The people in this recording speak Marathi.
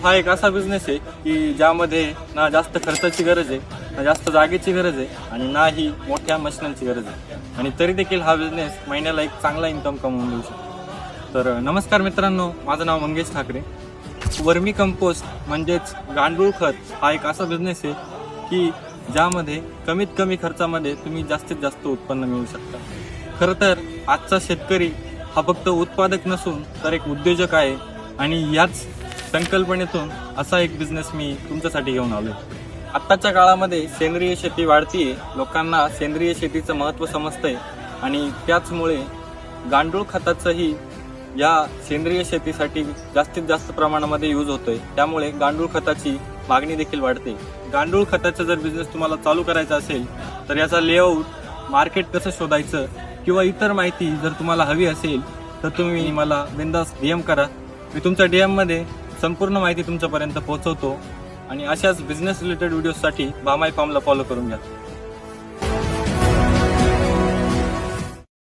हा एक असा बिझनेस आहे की ज्यामध्ये ना जास्त खर्चाची गरज आहे, ना जास्त जागेची गरज आहे आणि ना ही मोठ्या मशिनरीची गरज आहे आणि तरी देखील हा बिझनेस महिन्याला एक चांगला इन्कम कमवून देऊ शकतो। तर नमस्कार मित्रांनो, माझं नाव मंगेश ठाकरे। वर्मी कंपोस्ट म्हणजेच गांडूळ खत हा एक असा बिझनेस आहे की ज्यामध्ये कमीत कमी खर्चामध्ये तुम्ही जास्तीत जास्त उत्पन्न मिळवू शकता। खरं तर आजचा शेतकरी हा फक्त उत्पादक नसून तर एक उद्योजक आहे आणि याच संकल्पनेतून असा एक बिझनेस मी तुमच्यासाठी घेऊन आलोय। आत्ताच्या काळामध्ये सेंद्रिय शेती वाढतीये, लोकांना सेंद्रिय शेतीचं महत्त्व समजतंय आणि त्याचमुळे गांडूळ खताचंही या सेंद्रिय शेतीसाठी जास्तीत जास्त प्रमाणामध्ये यूज होतोय, त्यामुळे गांडूळ खताची मागणी देखील वाढते। गांडूळ खताचा जर बिझनेस तुम्हाला चालू करायचा असेल तर याचा लेआउट, मार्केट कसं शोधायचं किंवा इतर माहिती जर तुम्हाला हवी असेल तर तुम्ही मला बिनधास्त DM करा। मी तुमच्या DM मध्ये संपूर्ण माहिती तुमच्यापर्यंत पोहोचवतो आणि अशाच बिझनेस रिलेटेड व्हिडिओसाठी भामाई फार्मला फॉलो करून घ्या।